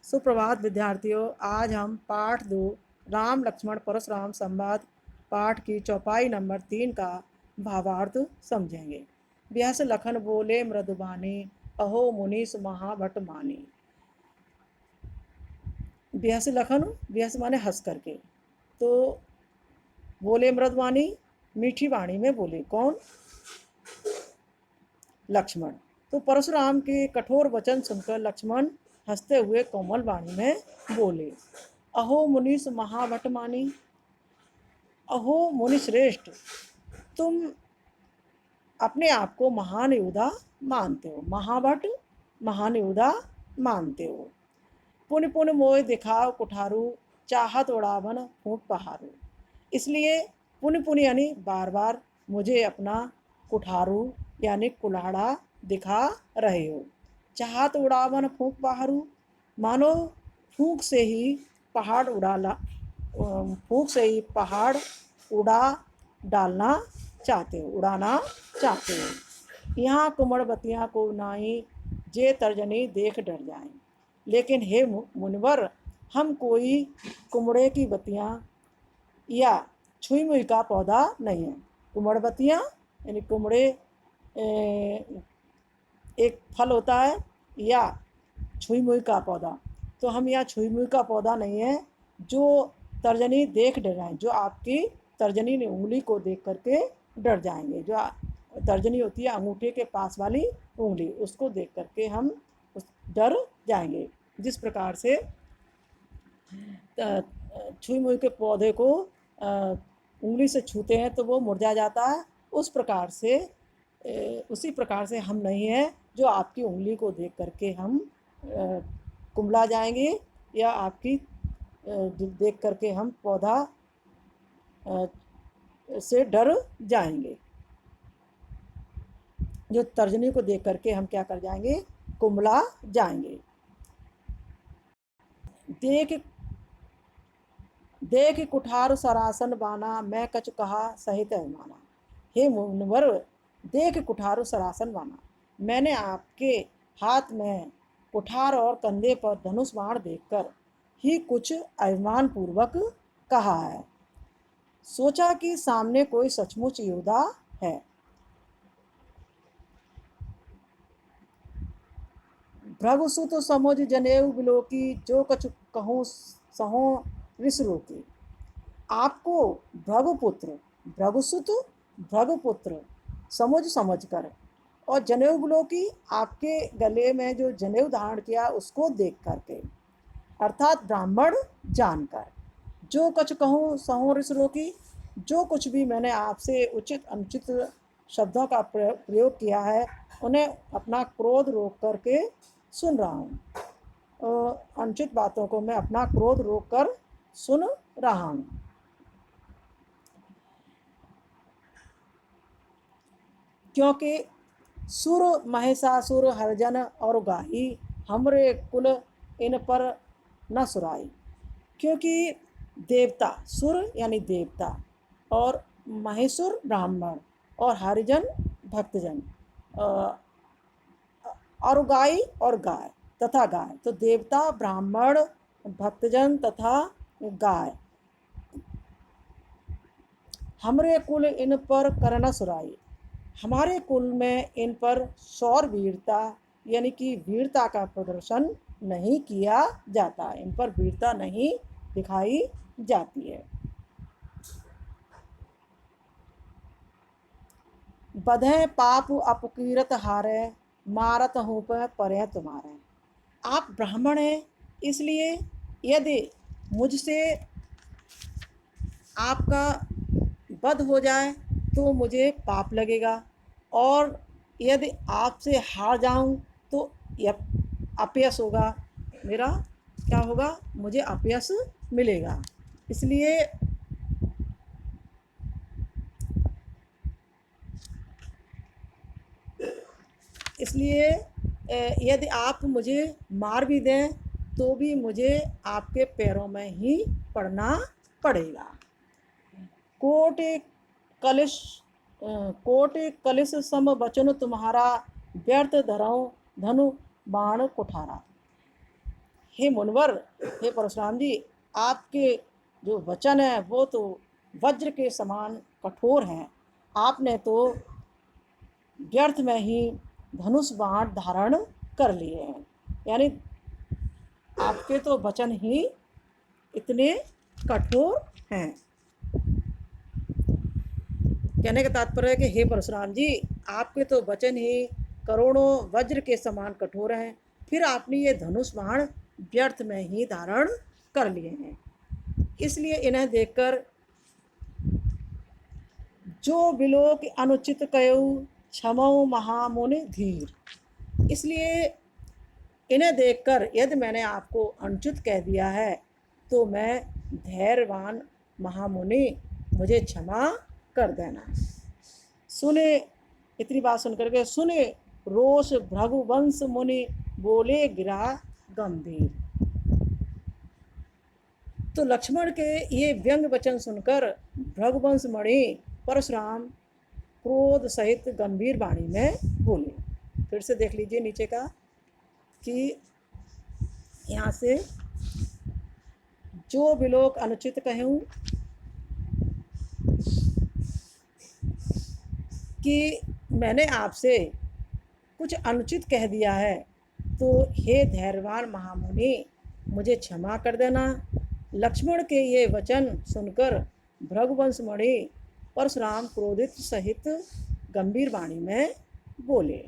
सुप्रभात विद्यार्थियों। आज हम पाठ 2 राम लक्ष्मण परशुराम संवाद पाठ की चौपाई नंबर 3 का भावार्थ समझेंगे। व्यास लखन बोले मृदुबानी, अहो मुनीस महाभट मानी। व्यास लखन, व्यास माने हंस करके, तो बोले मृदुबानी, मीठी वाणी में बोले। कौन? लक्ष्मण। तो परशुराम के कठोर वचन सुनकर लक्ष्मण हंसते हुए कोमल वाणी में बोले, अहो मुनीस महाभट मानी। अहो मुनि श्रेष्ठ, तुम अपने आप को महान योद्धा मानते हो, महाभट महान योद्धा मानते हो। पुण्य पुण्य मोह दिखाओ कुठारू, चाहत उड़ावन फूट पहाड़ू। इसलिए पुण्य पुण्य यानी बार बार मुझे अपना कुठारू यानी कुल्हाड़ा दिखा रहे हो। चाहत उड़ावन फूंक पहाड़ू, मानो फूंक से ही पहाड़ फूंक से ही पहाड़ उड़ा डालना चाहते हो, उड़ाना चाहते हो। यहाँ कुमड़बतियाँ को नाई जे तर्जनी देख डर जाएं। लेकिन हे मुनिवर, हम कोई कुमड़े की बत्तियाँ या छुई मुई का पौधा नहीं है। कुमड़बतियाँ यानी कुमड़े एक फल होता है, या छुई मुई का पौधा। तो हम यहाँ छुई मुई का पौधा नहीं है जो तर्जनी देख डर जाएं, जो आपकी तर्जनी ने उंगली को देख करके डर जाएंगे। जो तर्जनी होती है अंगूठे के पास वाली उंगली, उसको देख करके हम डर जाएंगे। जिस प्रकार से छुई मुई के पौधे को उंगली से छूते हैं तो वो मुरझा जाता है, उसी प्रकार से हम नहीं है जो आपकी उंगली को देख करके हम कुंबला जाएंगे, या आपकी देख करके हम पौधा से डर जाएंगे। जो तर्जनी को देख करके हम क्या कर जाएंगे? कुंबला जाएंगे। देख कुठार सरासन बाना, मैं कछ कहा सहित माना। हे मुनिवर, देख कुठार सरासन बाना, मैंने आपके हाथ में कुठार और कंधे पर धनुष बाण देखकर ही कुछ अभिमान पूर्वक कहा है। सोचा कि सामने कोई सचमुच योद्धा है। भृगुसुत समुझ जनेऊ बिलोकी, जो कछु कहूँ सहो ऋष रोकी। आपको भृगुपुत्र समुझ समझकर, और जनेऊ बिलोकी आपके गले में जो जनेऊ धारण किया उसको देख करके, अर्थात ब्राह्मण जानकर। जो कछु कहूँ सहो ऋष रोकी, जो कुछ भी मैंने आपसे उचित अनुचित शब्दों का प्रयोग किया है उन्हें अपना क्रोध रोक करके सुन रहा हूँ। अनुचित बातों को मैं अपना क्रोध रोक कर सुन रहा हूँ। क्योंकि सुर महिषासुर हरजन और गाही, हमरे कुल इन पर न सुराई। क्योंकि देवता, सुर यानी देवता, और महिषुर ब्राह्मण, और हरिजन भक्तजन, और गाय और गाय तथा गाय। तो देवता, ब्राह्मण, भक्तजन तथा गाय, हमरे कुल इन पर करना सुराई, हमारे कुल में इन पर शौर वीरता यानी कि वीरता का प्रदर्शन नहीं किया जाता, इन पर वीरता नहीं दिखाई जाती है। बधे पाप अपकीरत हारे, मारत हूँ परे तुम्हारे। आप ब्राह्मण हैं, इसलिए यदि मुझसे आपका वध हो जाए तो मुझे पाप लगेगा, और यदि आपसे हार जाऊं तो अपयश होगा, मेरा क्या होगा? मुझे अपयश मिलेगा। इसलिए यदि आप मुझे मार भी दें तो भी मुझे आपके पैरों में ही पड़ना पड़ेगा। कोट कलिश सम बचन तुम्हारा, व्यर्थ धरऊं धनु बाण कुठारा। हे मुनवर, हे परशुराम जी, आपके जो वचन है वो तो वज्र के समान कठोर हैं। आपने तो व्यर्थ में ही धनुष बाण धारण कर लिए हैं। यानी आपके तो वचन ही इतने कठोर हैं। कहने का तात्पर्य है कि हे परशुराम जी, आपके तो वचन ही करोड़ों वज्र के समान कठोर हैं, फिर आपने ये धनुष बाण व्यर्थ में ही धारण कर लिए हैं। इसलिए इन्हें देखकर जो बिलोक अनुचित कयऊ क्षमऊ महामुनि धीर। इसलिए इन्हें देखकर यदि मैंने आपको अनुचित कह दिया है तो मैं धैर्यवान महामुनि, मुझे क्षमा कर देना। सुने, इतनी बात सुनकर के सुने रोष भृगुवंश मुनि बोले गिरा गंभीर। तो लक्ष्मण के ये व्यंग वचन सुनकर भृगुवंश मणि परशुराम क्रोध सहित गंभीर वाणी में बोले। फिर से देख लीजिए नीचे का कि यहाँ से जो बिलोक अनुचित कहूँ कि मैंने आपसे कुछ अनुचित कह दिया है तो हे धैर्यवान महामुनि, मुझे क्षमा कर देना। लक्ष्मण के ये वचन सुनकर भृगुवंश मणि परशुराम क्रोधित सहित गंभीर वाणी में बोले।